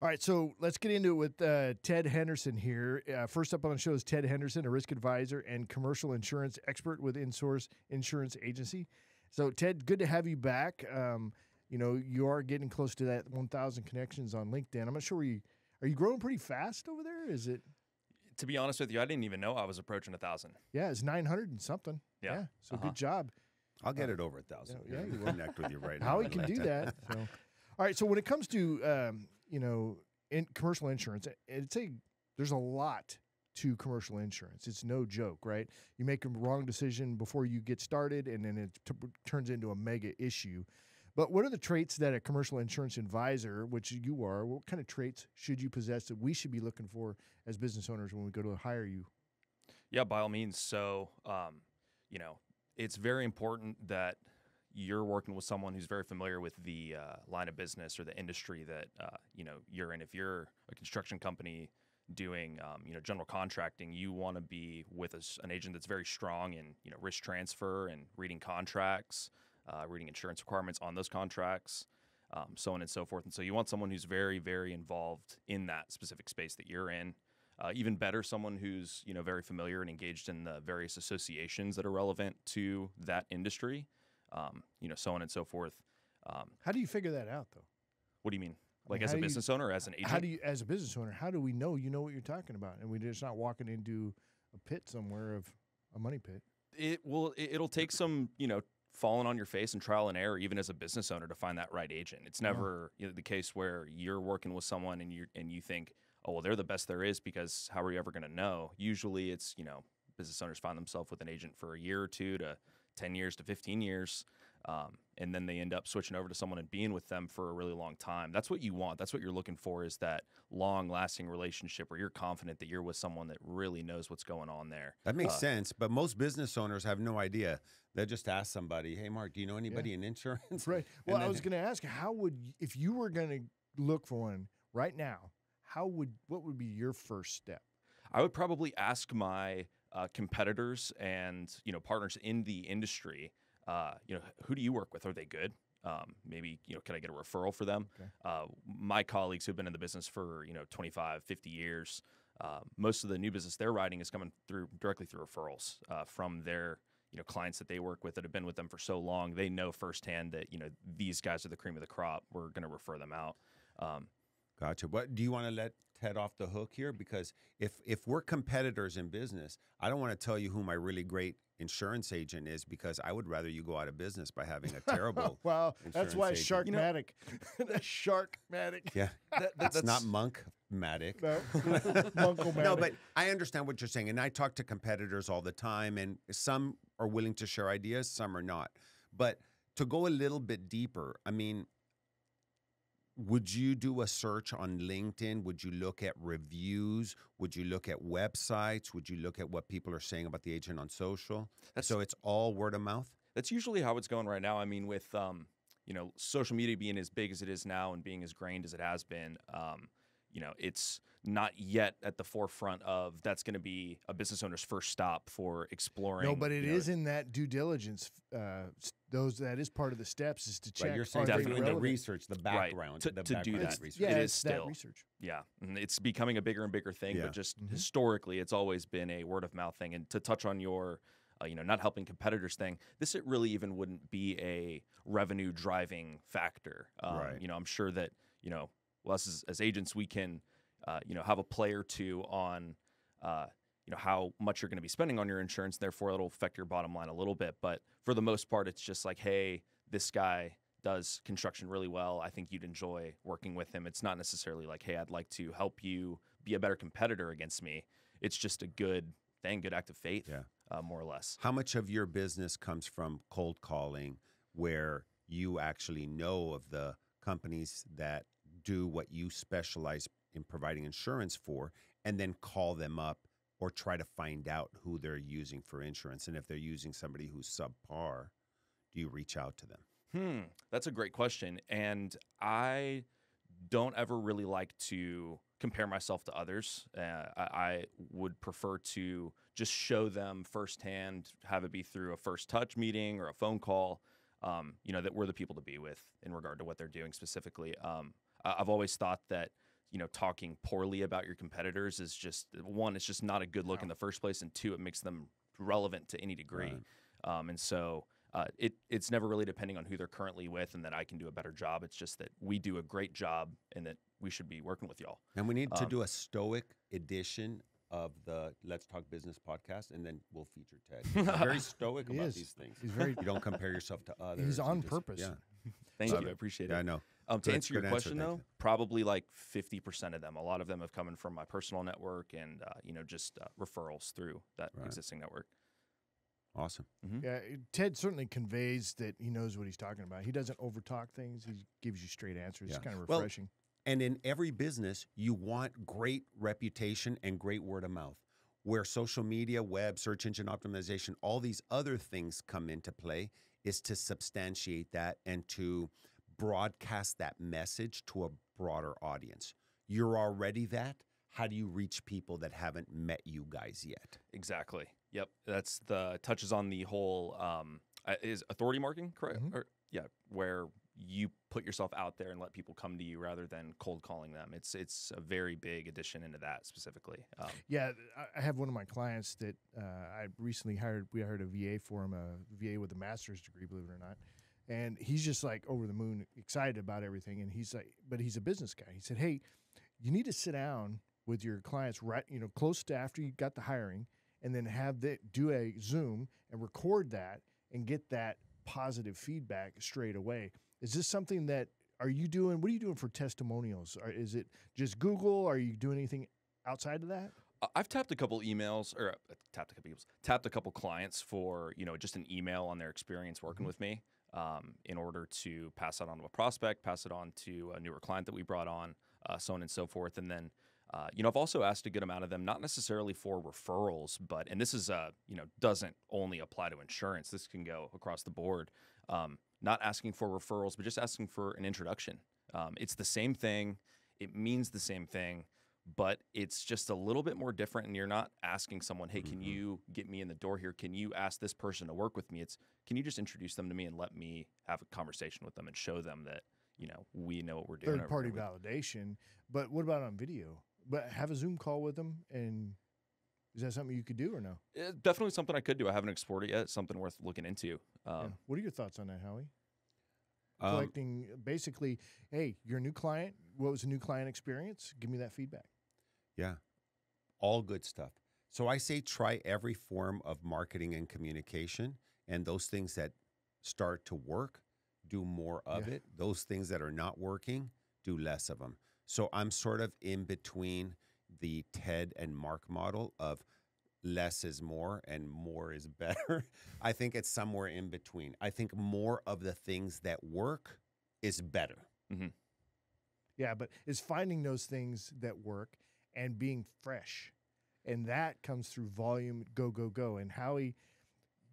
All right, so let's get into it with Ted Henderson here. First up on the show is Ted Henderson, a risk advisor and commercial insurance expert with InSource Insurance Agency. So, Ted, good to have you back. You are getting close to that 1,000 connections on LinkedIn. I'm not sure are you growing pretty fast over there? Is it? To be honest with you, I didn't even know I was appraching 1,000. Yeah, it's 900 and something. Yeah. So good job. I'll get it over 1,000. Yeah, you will connect with you right now. Howie can do that. So. All right, so when it comes to in commercial insurance, there's a lot to commercial insurance. It's no joke, right? You make a wrong decision before you get started, and then it turns into a mega issue. But what are the traits that a commercial insurance advisor, which you are, what kind of traits should you possess that we should be looking for as business owners when we go to hire you? Yeah, by all means. So, it's very important that you're working with someone who's very familiar with the line of business or the industry that you're in. If you're a construction company doing general contracting, you want to be with an agent that's very strong in risk transfer and reading contracts, reading insurance requirements on those contracts, so on and so forth. And so you want someone who's very, very involved in that specific space that you're in. Even better, someone who's very familiar and engaged in the various associations that are relevant to that industry. So on and so forth. How do you figure that out, though? What do you mean? Like as a business owner, or as an agent? As a business owner, how do we know you know what you're talking about, and we're just not walking into a pit somewhere of a money pit? It'll take some falling on your face and trial and error, even as a business owner, to find that right agent. It's never the case where you're working with someone and you think, oh well, they're the best there is, because how are you ever going to know? Usually, it's business owners find themselves with an agent for a year or two to 10 years to 15 years, and then they end up switching over to someone and being with them for a really long time. That's what you want. That's what you're looking for, is that long-lasting relationship where you're confident that you're with someone that really knows what's going on there. That makes sense, but most business owners have no idea. They'll just ask somebody, hey, Mark, do you know anybody in insurance? Right. Well, I was going to ask, if you were going to look for one right now, what would be your first step? I would probably ask my competitors and partners in the industry. Who do you work with? Are they good? Maybe can I get a referral for them? Okay. My colleagues who've been in the business for 25, 50 years, most of the new business they're writing is coming directly through referrals from their clients that they work with that have been with them for so long. They know firsthand that these guys are the cream of the crop. We're going to refer them out. Gotcha. But do you want to let Ted off the hook here? Because if we're competitors in business, I don't want to tell you who my really great insurance agent is, because I would rather you go out of business by having a terrible well, that's why agent. Sharkmatic. Sharkmatic. Yeah, that's not Monk-matic. No, Monk-o-matic. No, but I understand what you're saying, and I talk to competitors all the time, and some are willing to share ideas, some are not. But to go a little bit deeper, I mean, would you do a search on LinkedIn? Would you look at reviews? Would you look at websites? Would you look at what people are saying about the agent on social? So it's all word of mouth? That's usually how it's going right now. I mean, with social media being as big as it is now and being as grained as it has been, it's not yet at the forefront of that's going to be a business owner's first stop for exploring. No, but it is in that due diligence. That is part of the steps, is to check. Right, you're saying definitely the research, the background, right. to do that. Research. Yeah, it is still that research. Yeah, and it's becoming a bigger and bigger thing. But just historically, it's always been a word of mouth thing. And to touch on your not helping competitors thing, this really even wouldn't be a revenue driving factor. Right. I'm sure that us as agents, we can have a play or two on how much you're going to be spending on your insurance. Therefore, it'll affect your bottom line a little bit. But for the most part, it's just like, hey, this guy does construction really well. I think you'd enjoy working with him. It's not necessarily like, hey, I'd like to help you be a better competitor against me. It's just a good thing, good act of faith, more or less. How much of your business comes from cold calling, where you actually know of the companies that do what you specialize in providing insurance for, and then call them up or try to find out who they're using for insurance? And if they're using somebody who's subpar, do you reach out to them? That's a great question. And I don't ever really like to compare myself to others. I would prefer to just show them firsthand, have it be through a first touch meeting or a phone call, that we're the people to be with in regard to what they're doing specifically. I've always thought that talking poorly about your competitors is just, one, it's just not a good look in the first place, and two, it makes them relevant to any degree. Right. And so it's never really depending on who they're currently with and that I can do a better job. It's just that we do a great job and that we should be working with y'all. And we need to do a stoic edition of the Let's Talk Business podcast, and then we'll feature Ted. He's very stoic about these things. He's very. You don't compare yourself to others. He's on You just- purpose. Thank you. I appreciate it. Yeah, I know. To Good- answer your good answer, question, thank though, you. probably like 50% of them. A lot of them have come in from my personal network and, just referrals through that Right. existing network. Awesome. Yeah, Ted certainly conveys that he knows what he's talking about. He doesn't overtalk things. He gives you straight answers. Yeah. It's kind of Well, refreshing. And in every business, you want great reputation and great word of mouth. Where social media, web, search engine optimization, all these other things come into play is to substantiate that and to broadcast that message to a broader audience. You're already that. How do you reach people that haven't met you guys yet? Exactly. Yep. That's touches on the whole, is authority marketing correct? Mhm. Or, yeah, where you put yourself out there and let people come to you rather than cold calling them. It's a very big addition into that specifically. Yeah, I have one of my clients that I recently hired. We hired a VA for him, a VA with a master's degree, believe it or not. And he's just like over the moon, excited about everything. And he's like, but he's a business guy. He said, "Hey, you need to sit down with your clients right, close to after you got the hiring, and then do a Zoom and record that and get that positive feedback straight away." Is this something that are you doing? What are you doing for testimonials? Or is it just Google? Are you doing anything outside of that? I've tapped a couple emails, or tapped a couple clients for just an email on their experience working with me, in order to pass that on to a prospect, pass it on to a newer client that we brought on, so on and so forth. And then, I've also asked a good amount of them, not necessarily for referrals, but and this is doesn't only apply to insurance. This can go across the board. Not asking for referrals, but just asking for an introduction. It's the same thing. It means the same thing, but it's just a little bit more different. And you're not asking someone, "Hey, can you get me in the door here? Can you ask this person to work with me?" It's, "Can you just introduce them to me and let me have a conversation with them and show them that, we know what we're doing." Third-party validation. But what about on video? But have a Zoom call with them, and is that something you could do or no? It's definitely something I could do. I haven't explored it yet. It's something worth looking into. Yeah. What are your thoughts on that, Howie? Um, Collecting, basically, hey, you're a new client. What was the new client experience? Give me that feedback. Yeah. All good stuff. So I say try every form of marketing and communication, and those things that start to work, do more of it. Those things that are not working, do less of them. So I'm sort of in between the Ted and Marc model of less is more and more is better. I think it's somewhere in between. I think more of the things that work is better. Mm-hmm. Yeah, but it's finding those things that work and being fresh. And that comes through volume, go, go, go. And Howie,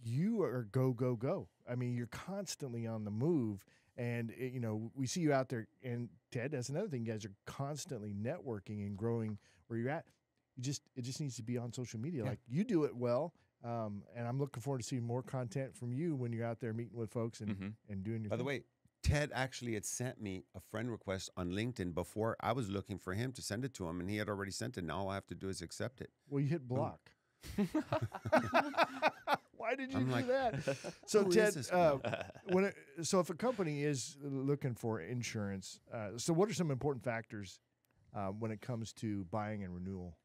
you are go, go, go. I mean, you're constantly on the move. And, we see you out there. And Ted, that's another thing. You guys are constantly networking and growing where you're at. It just needs to be on social media. Yeah. Like you do it well. And I'm looking forward to seeing more content from you when you're out there meeting with folks and doing your By the way, Ted actually had sent me a friend request on LinkedIn before I was looking for him to send it to him, and he had already sent it. Now all I have to do is accept it. Well, you hit block. Why did you I'm do like, that? So who is Ted, this guy? so if a company is looking for insurance, so what are some important factors when it comes to buying and renewal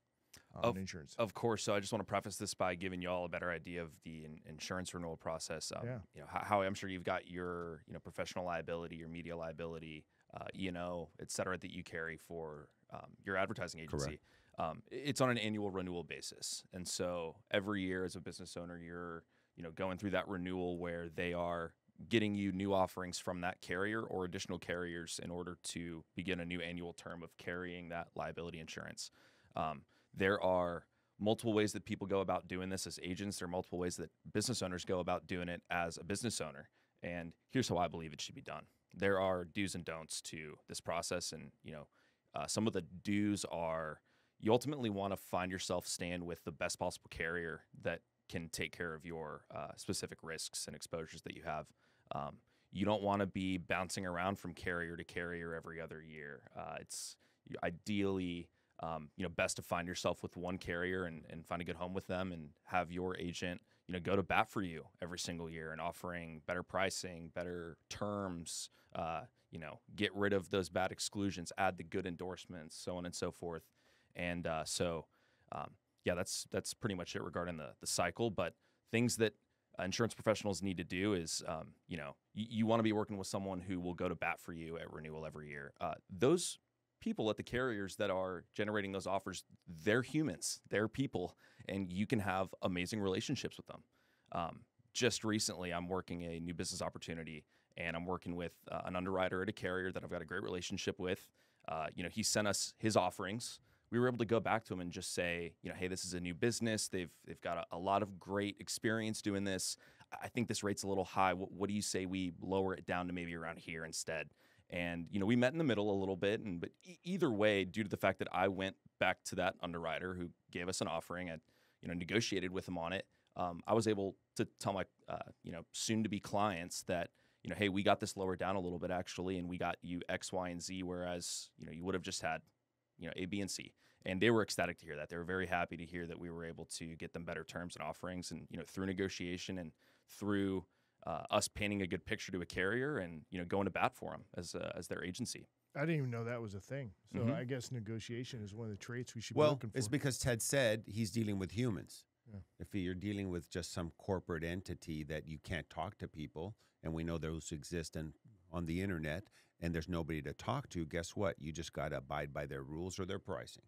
on insurance? Of course. So I just want to preface this by giving you all a better idea of the insurance renewal process. How I'm sure you've got your professional liability, your media liability, E&O, et cetera, that you carry for your advertising agency. It's on an annual renewal basis. And so every year as a business owner, you're going through that renewal where they are getting you new offerings from that carrier or additional carriers in order to begin a new annual term of carrying that liability insurance. There are multiple ways that people go about doing this as agents. There are multiple ways that business owners go about doing it as a business owner. And here's how I believe it should be done. There are do's and don'ts to this process. And, some of the do's are you ultimately want to find yourself staying with the best possible carrier that can take care of your specific risks and exposures that you have. You don't want to be bouncing around from carrier to carrier every other year. ideally, best to find yourself with one carrier and find a good home with them and have your agent, go to bat for you every single year and offering better pricing, better terms, get rid of those bad exclusions, add the good endorsements, so on and so forth. And that's pretty much it regarding the cycle. But things that insurance professionals need to do is, you want to be working with someone who will go to bat for you at renewal every year. Those people at the carriers that are generating those offers, they're humans, they're people, and you can have amazing relationships with them. Just recently, I'm working a new business opportunity, and I'm working with an underwriter at a carrier that I've got a great relationship with. He sent us his offerings. We were able to go back to him and just say, hey, this is a new business. They've got a lot of great experience doing this. I think this rate's a little high. What do you say we lower it down to maybe around here instead? And, we met in the middle a little bit. But either way, due to the fact that I went back to that underwriter who gave us an offering and, negotiated with him on it, I was able to tell my, soon-to-be clients that, hey, we got this lowered down a little bit, actually, and we got you X, Y, and Z, whereas, you would have just had, A, B, and C. And they were ecstatic to hear that. They were very happy to hear that we were able to get them better terms and offerings and, through negotiation and through us painting a good picture to a carrier and, going to bat for them as their agency. I didn't even know that was a thing. So Mhm. I guess negotiation is one of the traits we should be Well, looking for. it's because Ted said he's dealing with humans. Yeah. If you're dealing with just some corporate entity that you can't talk to people, and we know those exist on the internet, and there's nobody to talk to, guess what? You just got to abide by their rules or their pricing.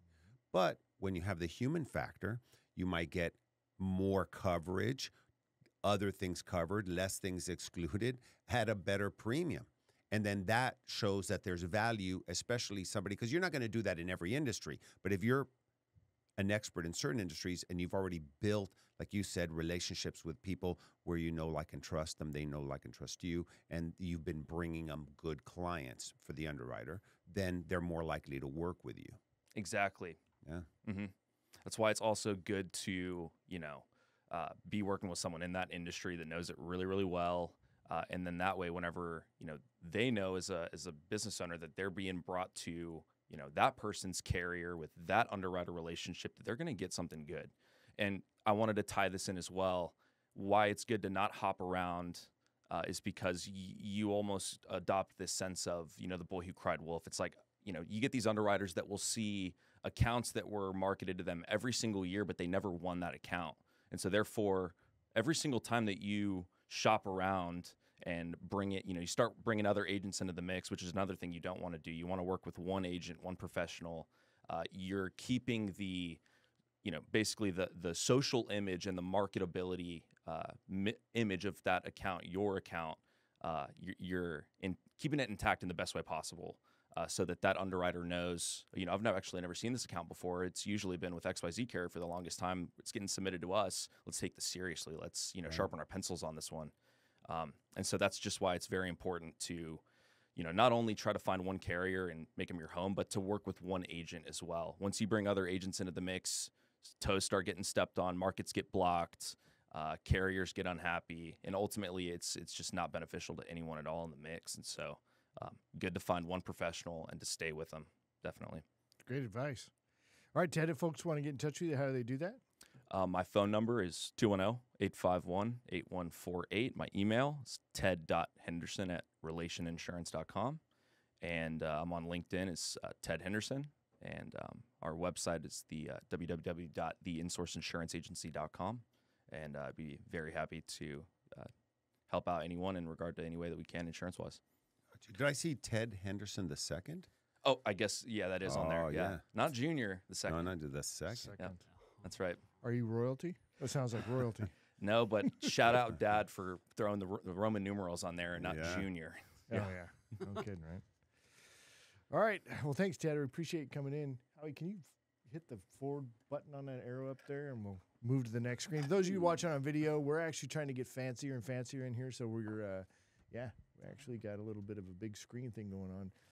But when you have the human factor, you might get more coverage, other things covered, less things excluded, at a better premium. And then that shows that there's value, especially somebody, because you're not going to do that in every industry. But if you're an expert in certain industries and you've already built, like you said, relationships with people where you know, like, and trust them, they know, like, and trust you, and you've been bringing them good clients for the underwriter, then they're more likely to work with you. Exactly. Yeah. Mm-hmm. That's why it's also good to, be working with someone in that industry that knows it really, really well. And then that way, whenever, they know as a business owner that they're being brought to, that person's carrier with that underwriter relationship, that they're going to get something good. And I wanted to tie this in as well. Why it's good to not hop around is because you almost adopt this sense of, the boy who cried wolf. It's like, you get these underwriters that will see accounts that were marketed to them every single year, but they never won that account. And so therefore, every single time that you shop around and bring it, you start bringing other agents into the mix, which is another thing you don't want to do. You want to work with one agent, one professional. You're keeping the, basically the social image and the marketability image of that account, your account. You're keeping it intact in the best way possible. So that underwriter knows, I've never seen this account before. It's usually been with XYZ carrier for the longest time. It's getting submitted to us. Let's take this seriously. Let's, sharpen our pencils on this one. And so that's just why it's very important to, not only try to find one carrier and make them your home, but to work with one agent as well. Once you bring other agents into the mix, toes start getting stepped on, markets get blocked, carriers get unhappy, and ultimately it's just not beneficial to anyone at all in the mix. And so good to find one professional and to stay with them, definitely. Great advice. All right, Ted, if folks want to get in touch with you, how do they do that? My phone number is 210-851-8148. My email is ted.henderson@relationinsurance.com. And I'm on LinkedIn as Ted Henderson. And our website is the www.theinsourceinsuranceagency.com. And I'd be very happy to help out anyone in regard to any way that we can insurance-wise. Did I see Ted Henderson II? Oh, I guess, yeah, that is on there. Oh, yeah. Not Junior, the second. No, not the second. Yeah, that's right. Are you royalty? That sounds like royalty. No, but shout out Dad for throwing the Roman numerals on there and not Junior. Oh, yeah. No kidding, right? All right. Well, thanks, Ted. I appreciate you coming in. Howie, can you hit the forward button on that arrow up there, and we'll move to the next screen. For those of you watching on video, we're actually trying to get fancier and fancier in here, so we're, we actually got a little bit of a big screen thing going on.